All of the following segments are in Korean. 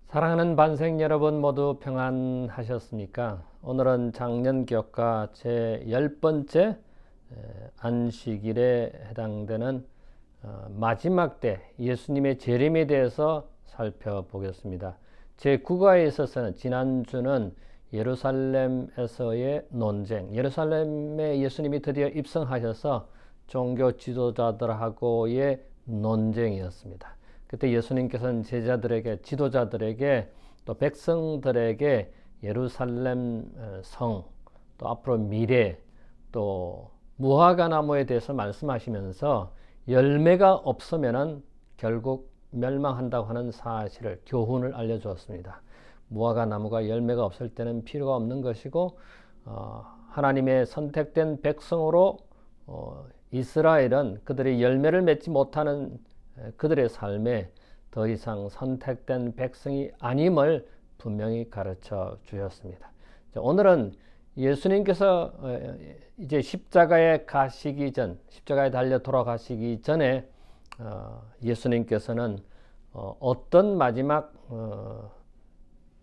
사랑하는 반생 여러분 모두 평안하셨습니까? 오늘은 장년기억과 제 10번째 안식일에 해당되는 마지막 때 예수님의 재림에 대해서 살펴보겠습니다. 제 9과에 있어서는 지난주는 예루살렘에서의 논쟁, 예루살렘에 예수님이 드디어 입성하셔서 종교 지도자들하고의 논쟁이었습니다. 그때 예수님께서는 제자들에게, 지도자들에게, 또 백성들에게 예루살렘 성, 또 앞으로 미래, 또 무화과 나무에 대해서 말씀하시면서 열매가 없으면은 결국 멸망한다고 하는 사실을, 교훈을 알려주었습니다. 무화과 나무가 열매가 없을 때는 필요가 없는 것이고, 하나님의 선택된 백성으로 이스라엘은 그들이 열매를 맺지 못하는 그들의 삶에 더 이상 선택된 백성이 아님을 분명히 가르쳐 주셨습니다. 오늘은 예수님께서 이제 십자가에 가시기 전, 십자가에 달려 돌아가시기 전에 예수님께서는 어떤 마지막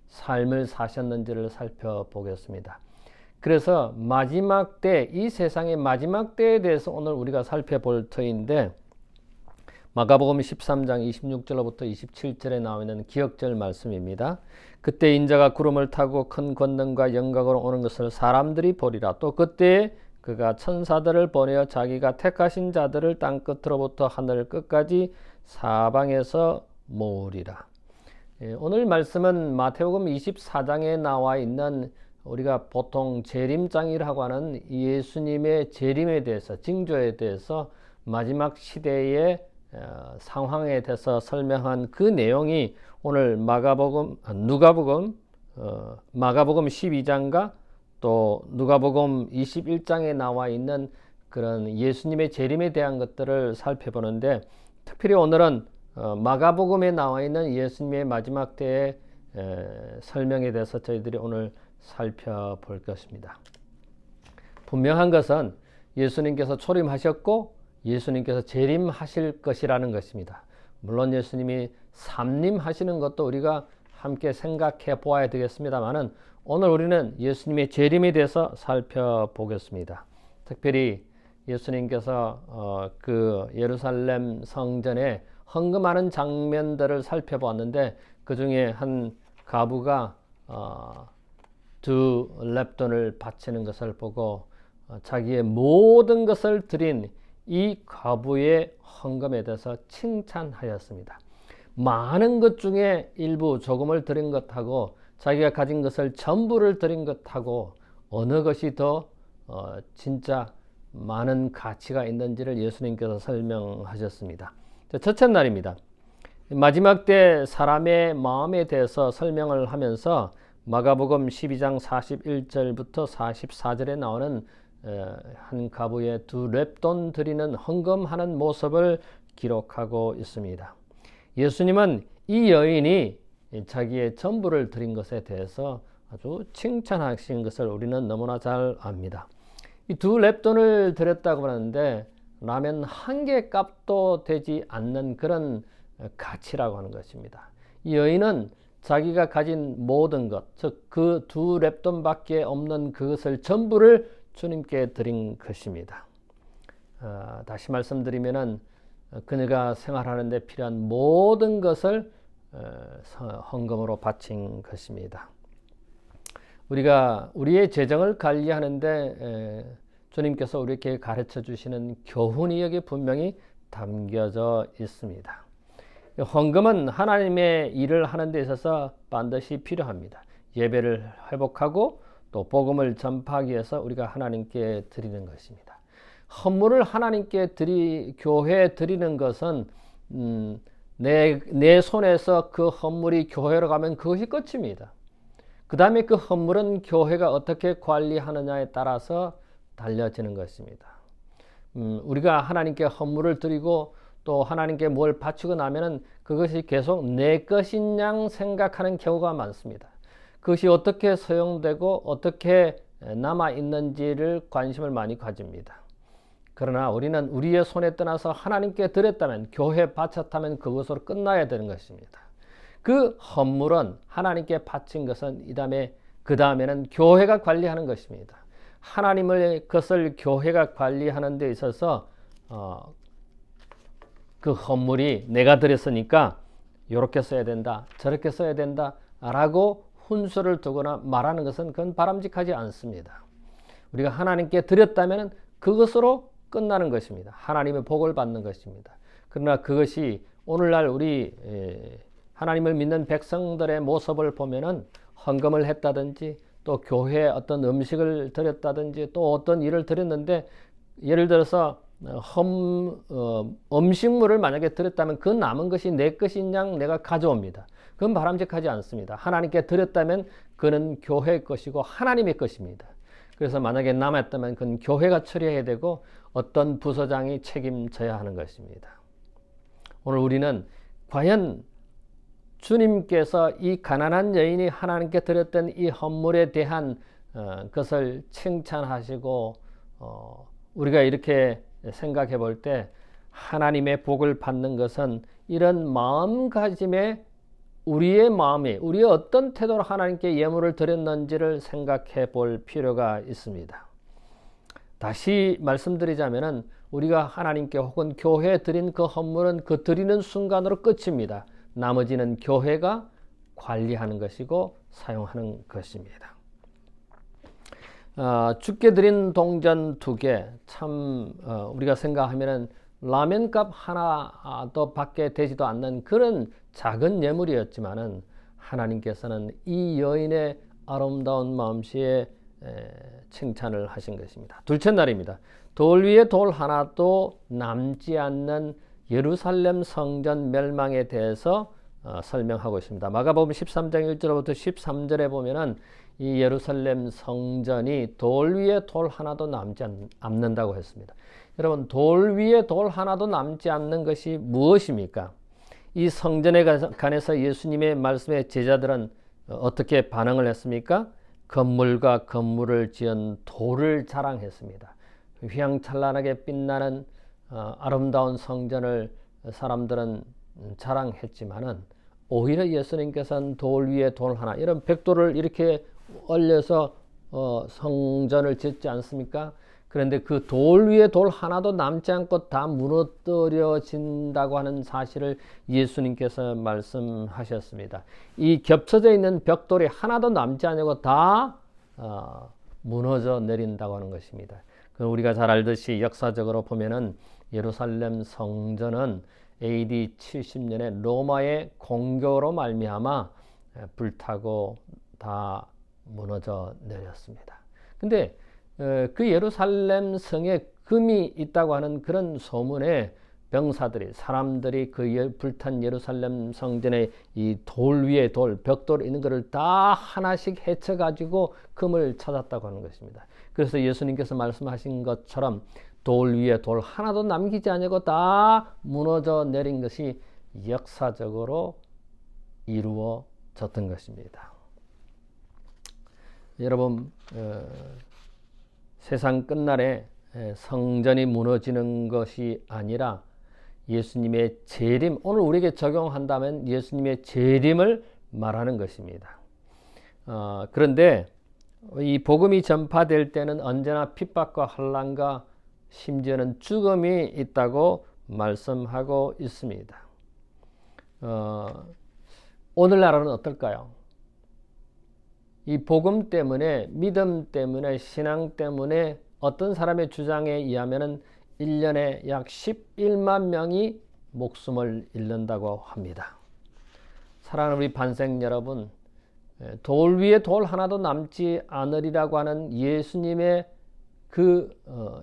삶을 사셨는지를 살펴보겠습니다. 그래서 마지막 때, 이 세상의 마지막 때에 대해서 오늘 우리가 살펴볼 터인데, 마가복음 13장 26절로부터 27절에 나와 있는 기억절 말씀입니다. 그때 인자가 구름을 타고 큰 권능과 영광으로 오는 것을 사람들이 보리라. 또 그때 그가 천사들을 보내어 자기가 택하신 자들을 땅 끝으로부터 하늘 끝까지 사방에서 모으리라. 오늘 말씀은 마태복음 24장에 나와 있는 우리가 보통 재림장이라고 하는 예수님의 재림에 대해서, 징조에 대해서, 마지막 시대의 상황에 대해서 설명한 그 내용이 오늘 마가복음 12장과 또 누가복음 21장에 나와 있는 그런 예수님의 재림에 대한 것들을 살펴보는데, 특별히 오늘은 마가복음에 나와 있는 예수님의 마지막 때의 설명에 대해서 저희들이 오늘 살펴볼 것입니다. 분명한 것은 예수님께서 초림하셨고 예수님께서 재림하실 것이라는 것입니다. 물론 예수님이 삼림하시는 것도 우리가 함께 생각해 보아야 되겠습니다만은, 오늘 우리는 예수님의 재림에 대해서 살펴보겠습니다. 특별히 예수님께서 그 예루살렘 성전에 헌금하는 장면들을 살펴보았는데, 그 중에 한 가부가 두 렙돈을 바치는 것을 보고 자기의 모든 것을 드린 이 과부의 헌금에 대해서 칭찬하였습니다. 많은 것 중에 일부 조금을 드린 것하고 자기가 가진 것을 전부를 드린 것하고 어느 것이 더 진짜 많은 가치가 있는지를 예수님께서 설명하셨습니다. 첫째 날입니다. 마지막 때 사람의 마음에 대해서 설명을 하면서 마가복음 12장 41절부터 44절에 나오는 한 가부의 두 렙돈 드리는 헌금하는 모습을 기록하고 있습니다. 예수님은 이 여인이 자기의 전부를 드린 것에 대해서 아주 칭찬하신 것을 우리는 너무나 잘 압니다. 이 두 렙돈을 드렸다고 하는데 라면 한 개 값도 되지 않는 그런 가치라고 하는 것입니다. 이 여인은 자기가 가진 모든 것, 즉 그 두 렙돈밖에 없는 그것을 전부를 주님께 드린 것입니다. 다시 말씀드리면은 그녀가 생활하는 데 필요한 모든 것을 헌금으로 바친 것입니다. 우리가 우리의 재정을 관리하는데 주님께서 우리에게 가르쳐 주시는 교훈이 여기 분명히 담겨져 있습니다. 헌금은 하나님의 일을 하는 데 있어서 반드시 필요합니다. 예배를 회복하고 또 복음을 전파하기 위해서 우리가 하나님께 드리는 것입니다. 헌물을 하나님께 교회에 드리는 것은 내 손에서 그 헌물이 교회로 가면 그것이 끝입니다. 그 다음에 그 헌물은 교회가 어떻게 관리하느냐에 따라서 달려지는 것입니다. 우리가 하나님께 헌물을 드리고 또 하나님께 뭘 바치고 나면은 그것이 계속 내 것인 양 생각하는 경우가 많습니다. 그것이 어떻게 사용되고 어떻게 남아 있는지를 관심을 많이 가집니다. 그러나 우리는 우리의 손에 떠나서 하나님께 드렸다면, 교회에 바쳤다면 그것으로 끝나야 되는 것입니다. 그 헌물은 하나님께 바친 것은 그 다음에는 교회가 관리하는 것입니다. 하나님의 것을 교회가 관리하는 데 있어서 그 헌물이 내가 드렸으니까 이렇게 써야 된다, 저렇게 써야 된다 라고 훈수를 두거나 말하는 것은 그건 바람직하지 않습니다. 우리가 하나님께 드렸다면 그것으로 끝나는 것입니다. 하나님의 복을 받는 것입니다. 그러나 그것이 오늘날 우리 하나님을 믿는 백성들의 모습을 보면은 헌금을 했다든지 또 교회에 어떤 음식을 드렸다든지 또 어떤 일을 드렸는데, 예를 들어서 음식물을 만약에 드렸다면 그 남은 것이 내 것인 양 내가 가져옵니다. 그건 바람직하지 않습니다. 하나님께 드렸다면 그는 교회의 것이고 하나님의 것입니다. 그래서 만약에 남았다면 그건 교회가 처리해야 되고 어떤 부서장이 책임져야 하는 것입니다. 오늘 우리는 과연 주님께서 이 가난한 여인이 하나님께 드렸던 이 헌물에 대한 것을 칭찬하시고 우리가 이렇게 생각해 볼 때 하나님의 복을 받는 것은 이런 마음가짐에 우리의 마음이, 우리의 어떤 태도로 하나님께 예물을 드렸는지를 생각해 볼 필요가 있습니다. 다시 말씀드리자면은 우리가 하나님께 혹은 교회에 드린 그 헌물은 그 드리는 순간으로 끝입니다. 나머지는 교회가 관리하는 것이고 사용하는 것입니다. 주께 드린 동전 2개, 참 우리가 생각하면은 라면값 하나도 밖에 되지도 않는 그런 작은 예물이었지만은 하나님께서는 이 여인의 아름다운 마음씨에 칭찬을 하신 것입니다. 둘째 날입니다. 돌 위에 돌 하나도 남지 않는 예루살렘 성전 멸망에 대해서 설명하고 있습니다. 마가복음 13장 1절부터 13절에 보면은 이 예루살렘 성전이 돌 위에 돌 하나도 남지 않는다고 했습니다. 여러분, 돌 위에 돌 하나도 남지 않는 것이 무엇입니까? 이 성전에 관해서 예수님의 말씀에 제자들은 어떻게 반응을 했습니까? 건물과 건물을 지은 돌을 자랑했습니다. 휘황찬란하게 빛나는 아름다운 성전을 사람들은 자랑했지만은 오히려 예수님께서는 돌 위에 돌 하나, 이런 벽돌을 이렇게 올려서 성전을 짓지 않습니까? 그런데 그 돌 위에 돌 하나도 남지 않고 다 무너뜨려진다고 하는 사실을 예수님께서 말씀하셨습니다. 이 겹쳐져 있는 벽돌이 하나도 남지 않고 다 무너져 내린다고 하는 것입니다. 우리가 잘 알듯이 역사적으로 보면은 예루살렘 성전은 AD 70년에 로마의 공격으로 말미암아 불타고 다 무너져 내렸습니다. 근데 그 예루살렘 성에 금이 있다고 하는 그런 소문에 사람들이 그 불탄 예루살렘 성전에 이 돌 위에 벽돌 있는 것을 다 하나씩 헤쳐가지고 금을 찾았다고 하는 것입니다. 그래서 예수님께서 말씀하신 것처럼 돌 위에 돌 하나도 남기지 아니고 다 무너져 내린 것이 역사적으로 이루어졌던 것입니다. 여러분, 세상 끝날에 성전이 무너지는 것이 아니라 예수님의 재림, 오늘 우리에게 적용한다면 예수님의 재림을 말하는 것입니다. 그런데 이 복음이 전파될 때는 언제나 핍박과 환난과 심지어는 죽음이 있다고 말씀하고 있습니다. 오늘날은 어떨까요? 이 복음 때문에, 믿음 때문에, 신앙 때문에 어떤 사람의 주장에 의하면 1년에 약 11만 명이 목숨을 잃는다고 합니다. 사랑하는 우리 반생 여러분, 돌 위에 돌 하나도 남지 않으리라고 하는 예수님의 그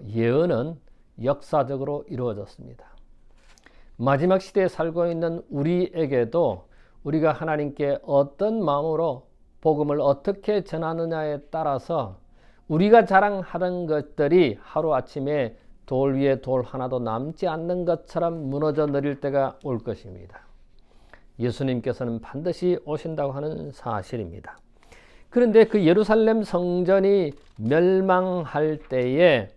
예언은 역사적으로 이루어졌습니다. 마지막 시대에 살고 있는 우리에게도 우리가 하나님께 어떤 마음으로 복음을 어떻게 전하느냐에 따라서 우리가 자랑하던 것들이 하루아침에 돌 위에 돌 하나도 남지 않는 것처럼 무너져 내릴 때가 올 것입니다. 예수님께서는 반드시 오신다고 하는 사실입니다. 그런데 그 예루살렘 성전이 멸망할 때에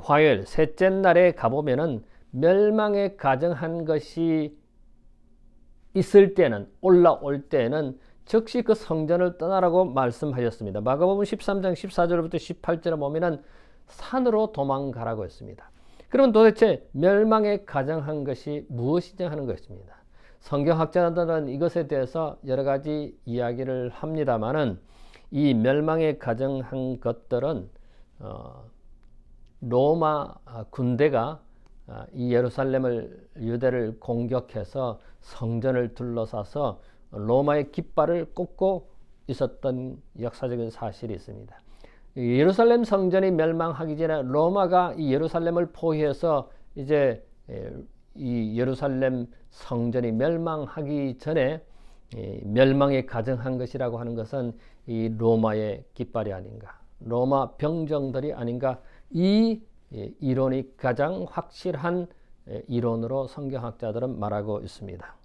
화요일 셋째 날에 가보면은 멸망에 가정한 것이 있을 때는, 올라올 때는 즉시 그 성전을 떠나라고 말씀하셨습니다. 마가복음 13장 14절부터 18절에 보면은 산으로 도망가라고 했습니다. 그러면 도대체 멸망에 가정한 것이 무엇이냐 하는 것입니다. 성경학자들은 이것에 대해서 여러 가지 이야기를 합니다만은 이 멸망에 가정한 것들은 로마 군대가 이 예루살렘을, 유대를 공격해서 성전을 둘러싸서 로마의 깃발을 꽂고 있었던 역사적인 사실이 있습니다. 예루살렘 성전이 멸망하기 전에 로마가 이 예루살렘을 포위해서 이제 이 예루살렘 성전이 멸망하기 전에 멸망에 가정한 것이라고 하는 것은 이 로마의 깃발이 아닌가, 로마 병정들이 아닌가, 이 이론이 가장 확실한 이론으로 성경학자들은 말하고 있습니다.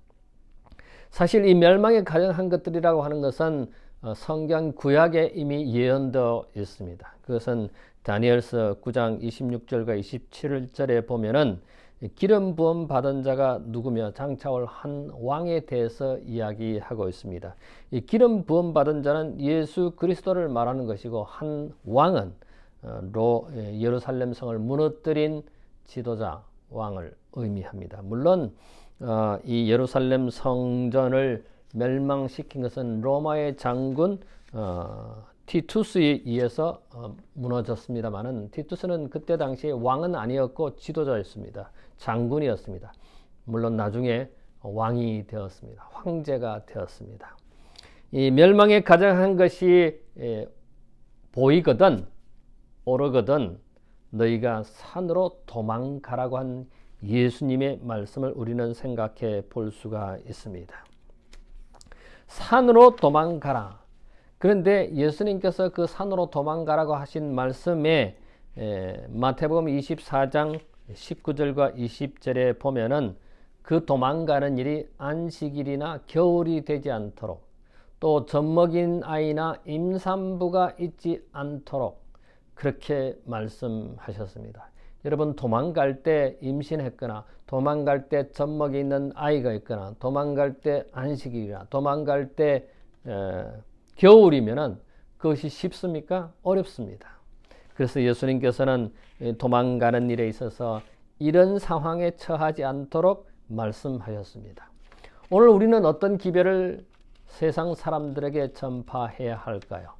사실 이 멸망에 가정한 것들이라고 하는 것은 성경 구약에 이미 예언되어 있습니다. 그것은 다니엘서 9장 26절과 27절에 보면은 기름 부음 받은 자가 누구며 장차 올 한 왕에 대해서 이야기하고 있습니다. 이 기름 부음 받은 자는 예수 그리스도를 말하는 것이고, 한 왕은 예루살렘 성을 무너뜨린 지도자, 왕을 의미합니다. 물론 이 예루살렘 성전을 멸망시킨 것은 로마의 장군 티투스에 의해서 무너졌습니다만은, 티투스는 그때 당시에 왕은 아니었고 지도자였습니다. 장군이었습니다. 물론 나중에 왕이 되었습니다. 황제가 되었습니다. 이 멸망에 가정한 것이 보이거든, 오르거든 너희가 산으로 도망가라고 한 예수님의 말씀을 우리는 생각해 볼 수가 있습니다. 산으로 도망가라. 그런데 예수님께서 그 산으로 도망가라고 하신 말씀에 마태복음 24장 19절과 20절에 보면은 그 도망가는 일이 안식일이나 겨울이 되지 않도록, 또 젖먹인 아이나 임산부가 있지 않도록 그렇게 말씀하셨습니다. 여러분, 도망갈 때 임신했거나, 도망갈 때 젖먹이 있는 아이가 있거나, 도망갈 때 안식일이나, 도망갈 때 겨울이면은 그것이 쉽습니까? 어렵습니다. 그래서 예수님께서는 도망가는 일에 있어서 이런 상황에 처하지 않도록 말씀하셨습니다. 오늘 우리는 어떤 기별을 세상 사람들에게 전파해야 할까요?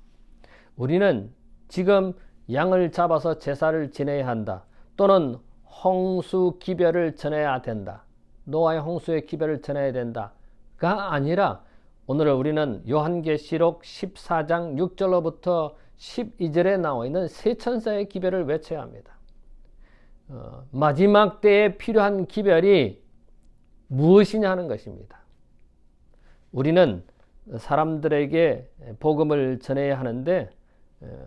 우리는 지금 양을 잡아서 제사를 지내야 한다, 또는 홍수 기별을 전해야 된다, 노아의 홍수의 기별을 전해야 된다가 아니라, 오늘 우리는 요한계시록 14장 6절로부터 12절에 나와 있는 세 천사의 기별을 외쳐야 합니다. 마지막 때에 필요한 기별이 무엇이냐 하는 것입니다. 우리는 사람들에게 복음을 전해야 하는데,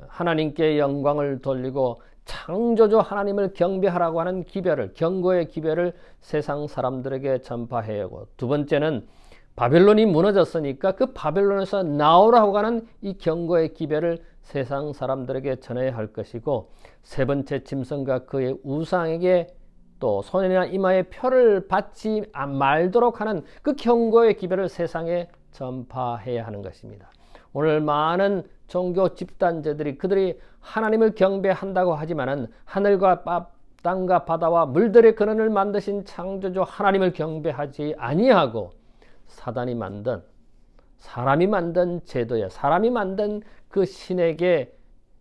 하나님께 영광을 돌리고 창조주 하나님을 경배하라고 하는 기별을, 경고의 기별을 세상 사람들에게 전파해야 하고, 두 번째는 바벨론이 무너졌으니까 그 바벨론에서 나오라고 하는 이 경고의 기별을 세상 사람들에게 전해야 할 것이고, 세 번째, 짐승과 그의 우상에게 또 손이나 이마에 표를 받지 말도록 하는 그 경고의 기별을 세상에 전파해야 하는 것입니다. 오늘 많은 종교 집단자들이 그들이 하나님을 경배한다고 하지만은 하늘과 땅과 바다와 물들의 근원을 만드신 창조주 하나님을 경배하지 아니하고, 사단이 만든, 사람이 만든 제도에, 사람이 만든 그 신에게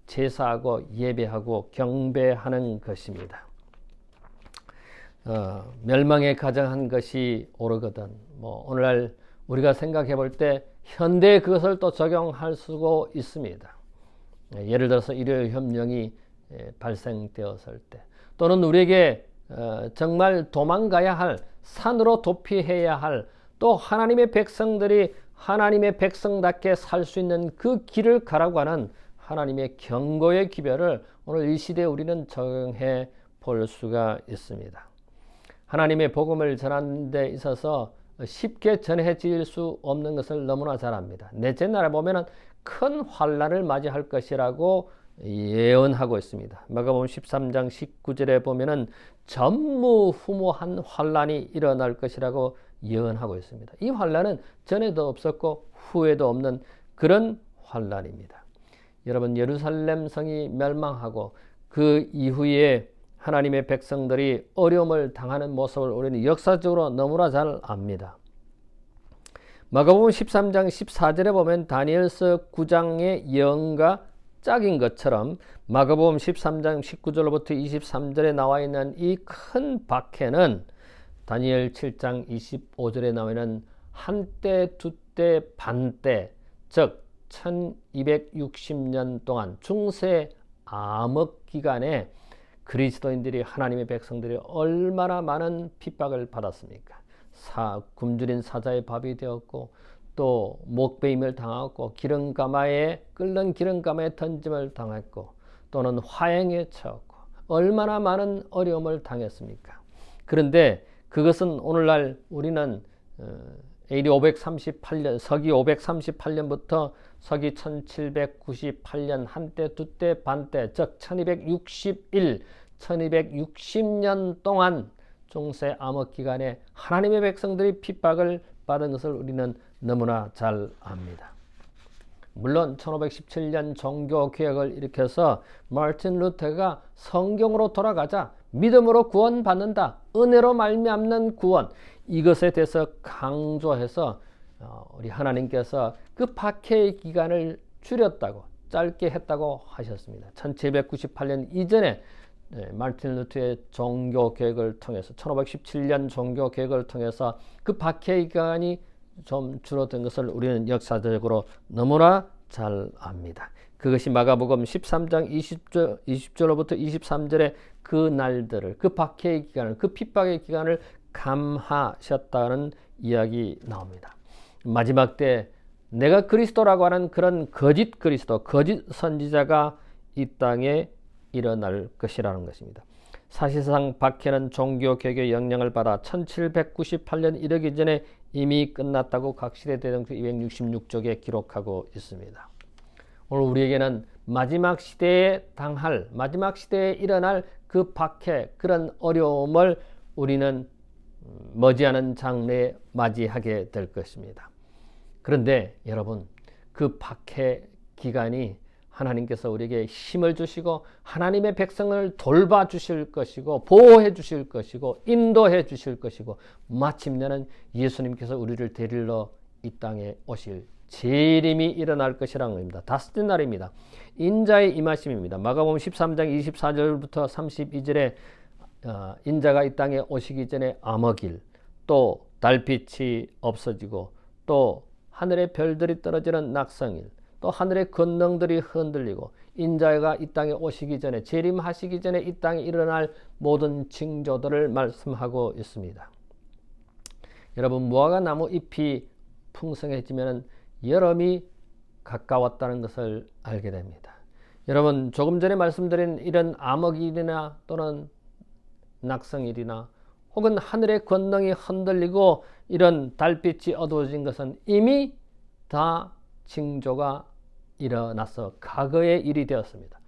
제사하고 예배하고 경배하는 것입니다. 멸망에 가정한 것이 옳거든. 오늘날 우리가 생각해 볼 때 현대에 그것을 또 적용할 수가 있습니다. 예를 들어서 일요 혁명이 발생되었을 때, 또는 우리에게 정말 도망가야 할, 산으로 도피해야 할, 또 하나님의 백성들이 하나님의 백성답게 살 수 있는 그 길을 가라고 하는 하나님의 경고의 기별을 오늘 이 시대에 우리는 적용해 볼 수가 있습니다. 하나님의 복음을 전하는 데 있어서 쉽게 전해질 수 없는 것을 너무나 잘 압니다. 넷째 날에 보면은 큰 환란을 맞이할 것이라고 예언하고 있습니다. 마가복음 13장 19절에 보면은 전무후무한 환란이 일어날 것이라고 예언하고 있습니다. 이 환난은 전에도 없었고 후에도 없는 그런 환난입니다. 여러분, 예루살렘 성이 멸망하고 그 이후에 하나님의 백성들이 어려움을 당하는 모습을 우리는 역사적으로 너무나 잘 압니다. 마가복음 13장 14절에 보면 다니엘서 9장의 예언과 짝인 것처럼 마가복음 13장 19절로부터 23절에 나와 있는 이 큰 박해는 다니엘 7장 25절에 나오는 한때, 두때, 반때, 즉 1260년 동안 중세 암흑 기간에 그리스도인들이, 하나님의 백성들이 얼마나 많은 핍박을 받았습니까? 굶주린 사자의 밥이 되었고, 또 목베임을 당하고, 끓는 기름가마에 던짐을 당했고, 또는 화형에 처했고, 얼마나 많은 어려움을 당했습니까? 그런데 그것은 오늘날 우리는 AD 538년, 서기 538년부터 서기 1798년 한때, 두때, 반때, 즉 1260년 동안 중세 암흑 기간에 하나님의 백성들이 핍박을 받은 것을 우리는 너무나 잘 압니다. 물론 1517년 종교개혁을 일으켜서 마틴 루터가 성경으로 돌아가자, 믿음으로 구원받는다, 은혜로 말미암는 구원, 이것에 대해서 강조해서 우리 하나님께서 그 박해의 기간을 줄였다고, 짧게 했다고 하셨습니다. 1798년 이전에 마틴 루터의 종교개혁을 통해서, 1517년 종교개혁을 통해서 그 박해의 기간이 좀 줄어든 것을 우리는 역사적으로 너무나 잘 압니다. 그것이 마가복음 13장 20절로부터 23절의 그 날들을, 그 박해의 기간을, 그 핍박의 기간을 감하셨다는 이야기 나옵니다. 마지막 때 내가 그리스도라고 하는 그런 거짓 그리스도, 거짓 선지자가 이 땅에 일어날 것이라는 것입니다. 사실상 박해는 종교개혁의 영향을 받아 1798년 이르기 전에 이미 끝났다고 각시대대동서 266쪽에 기록하고 있습니다. 오늘 우리에게는 마지막 시대에 당할, 마지막 시대에 일어날 그 박해, 그런 어려움을 우리는 머지않은 장래에 맞이하게 될 것입니다. 그런데 여러분, 그 박해 기간이 하나님께서 우리에게 힘을 주시고 하나님의 백성을 돌봐 주실 것이고, 보호해 주실 것이고, 인도해 주실 것이고, 마침내는 예수님께서 우리를 데리러 이 땅에 오실 재림이 일어날 것이라는 겁니다. 다섯째 날입니다. 인자의 임하심입니다. 마가복음 13장 24절부터 32절에 인자가 이 땅에 오시기 전에 암흑일, 또 달빛이 없어지고, 또 하늘의 별들이 떨어지는 낙성일, 또 하늘의 권능들이 흔들리고, 인자가 이 땅에 오시기 전에, 재림하시기 전에 이 땅에 일어날 모든 징조들을 말씀하고 있습니다. 여러분, 무화과 나무 잎이 풍성해지면 여름이 가까웠다는 것을 알게 됩니다. 여러분, 조금 전에 말씀드린 이런 암흑일이나 또는 낙성일이나 혹은 하늘의 권능이 흔들리고 이런 달빛이 어두워진 것은 이미 다 징조가 일어나서 과거의 일이 되었습니다.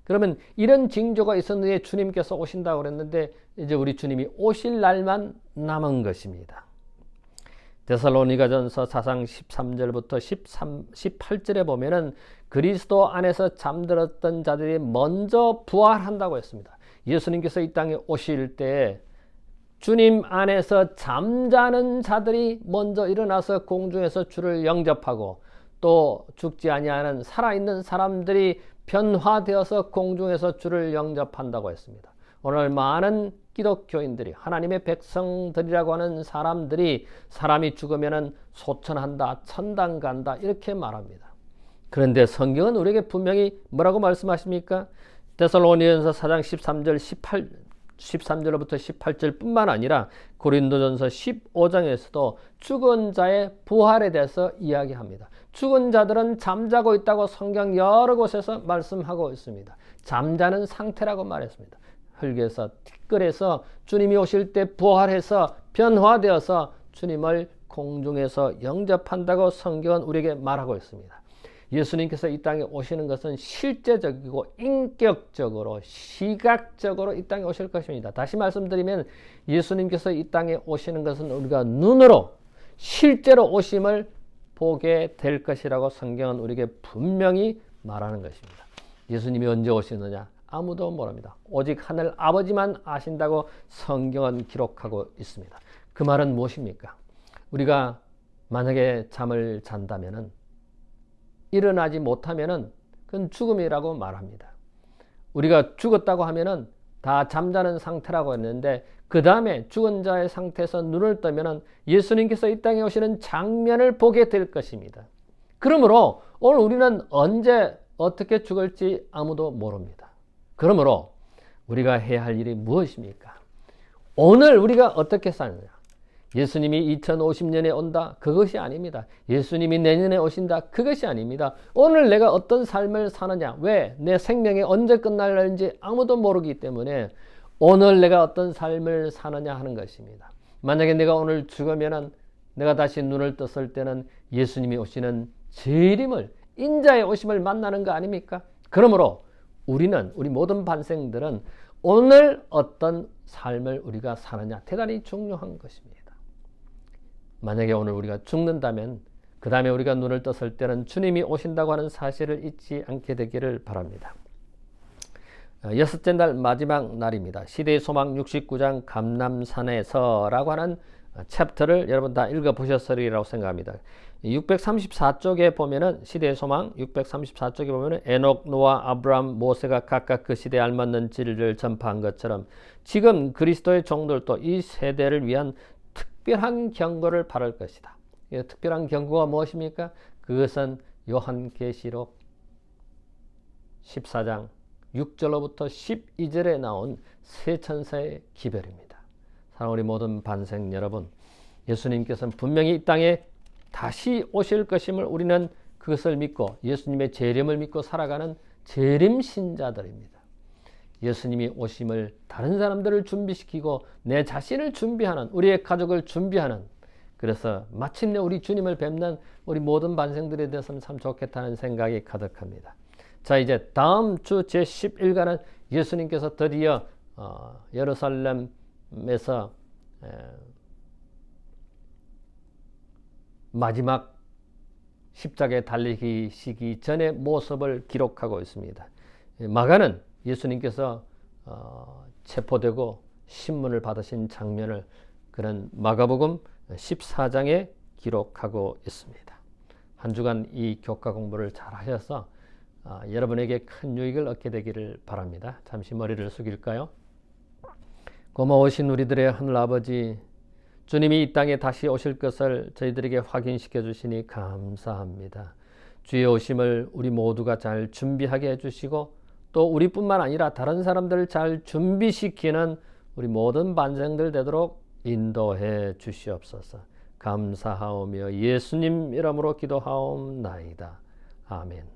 그러면 이런 징조가 있었는데 주님께서 오신다고 그랬는데 이제 우리 주님이 오실 날만 남은 것입니다. 데살로니가전서 4장 13절부터 18절에 보면은 그리스도 안에서 잠들었던 자들이 먼저 부활한다고 했습니다. 예수님께서 이 땅에 오실 때 주님 안에서 잠자는 자들이 먼저 일어나서 공중에서 주를 영접하고, 또 죽지 아니하는 살아있는 사람들이 변화되어서 공중에서 주를 영접한다고 했습니다. 오늘 많은 기독교인들이, 하나님의 백성들이라고 하는 사람들이 사람이 죽으면 소천한다, 천당 간다 이렇게 말합니다. 그런데 성경은 우리에게 분명히 뭐라고 말씀하십니까? 데살로니가전서 4장 13절로부터 18절 뿐만 아니라 고린도전서 15장에서도 죽은 자의 부활에 대해서 이야기합니다. 죽은 자들은 잠자고 있다고 성경 여러 곳에서 말씀하고 있습니다. 잠자는 상태라고 말했습니다. 흙에서 티끌에서 주님이 오실 때 부활해서 변화되어서 주님을 공중에서 영접한다고 성경은 우리에게 말하고 있습니다. 예수님께서 이 땅에 오시는 것은 실제적이고 인격적으로 시각적으로 이 땅에 오실 것입니다. 다시 말씀드리면 예수님께서 이 땅에 오시는 것은 우리가 눈으로 실제로 오심을 보게 될 것이라고 성경은 우리에게 분명히 말하는 것입니다. 예수님이 언제 오시느냐? 아무도 모릅니다. 오직 하늘 아버지만 아신다고 성경은 기록하고 있습니다. 그 말은 무엇입니까? 우리가 만약에 잠을 잔다면은 일어나지 못하면은 그건 죽음이라고 말합니다. 우리가 죽었다고 하면은 다 잠자는 상태라고 했는데 그 다음에 죽은 자의 상태에서 눈을 뜨면은 예수님께서 이 땅에 오시는 장면을 보게 될 것입니다. 그러므로 오늘 우리는 언제 어떻게 죽을지 아무도 모릅니다. 그러므로 우리가 해야 할 일이 무엇입니까? 오늘 우리가 어떻게 사느냐? 예수님이 2050년에 온다? 그것이 아닙니다. 예수님이 내년에 오신다? 그것이 아닙니다. 오늘 내가 어떤 삶을 사느냐? 왜? 내 생명이 언제 끝날는지 아무도 모르기 때문에 오늘 내가 어떤 삶을 사느냐 하는 것입니다. 만약에 내가 오늘 죽으면 내가 다시 눈을 떴을 때는 예수님이 오시는 재림을, 인자의 오심을 만나는 거 아닙니까? 그러므로 우리는, 우리 모든 반생들은 오늘 어떤 삶을 우리가 사느냐 대단히 중요한 것입니다. 만약에 오늘 우리가 죽는다면 그 다음에 우리가 눈을 떴을 때는 주님이 오신다고 하는 사실을 잊지 않게 되기를 바랍니다. 여섯째 날 마지막 날입니다. 시대의 소망 69장 감람산에서라고 하는 챕터를 여러분 다 읽어보셨으리라고 생각합니다. 634쪽에 보면은 시대의 소망 634쪽에 보면은 에녹, 노아, 아브람, 모세가 각각 그 시대에 알맞는 진리를 전파한 것처럼 지금 그리스도의 종들도 이 세대를 위한 특별한 경고를 바랄 것이다. 이 특별한 경고가 무엇입니까? 그것은 요한계시록 14장 6절로부터 12절에 나온 세 천사의 기별입니다. 사랑하는 우리 모든 반생 여러분, 예수님께서는 분명히 이 땅에 다시 오실 것임을 우리는 그것을 믿고 예수님의 재림을 믿고 살아가는 재림 신자들입니다. 예수님이 오심을 다른 사람들을 준비시키고 내 자신을 준비하는, 우리의 가족을 준비하는, 그래서 마침내 우리 주님을 뵙는 우리 모든 반생들에 대해서는 참 좋겠다는 생각이 가득합니다. 자, 이제 다음 주 제11일간은 예수님께서 드디어 예루살렘에서 마지막 십자가에 달리시기 전의 모습을 기록하고 있습니다. 마가는 예수님께서 체포되고 신문을 받으신 장면을 그런 마가복음 14장에 기록하고 있습니다. 한 주간 이 교과 공부를 잘 하셔서 여러분에게 큰 유익을 얻게 되기를 바랍니다. 잠시 머리를 숙일까요? 고마우신 우리들의 하늘아버지, 주님이 이 땅에 다시 오실 것을 저희들에게 확인시켜 주시니 감사합니다. 주의 오심을 우리 모두가 잘 준비하게 해주시고 또 우리뿐만 아니라 다른 사람들을 잘 준비시키는 우리 모든 반생들 되도록 인도해 주시옵소서. 감사하오며 예수님 이름으로 기도하옵나이다. 아멘.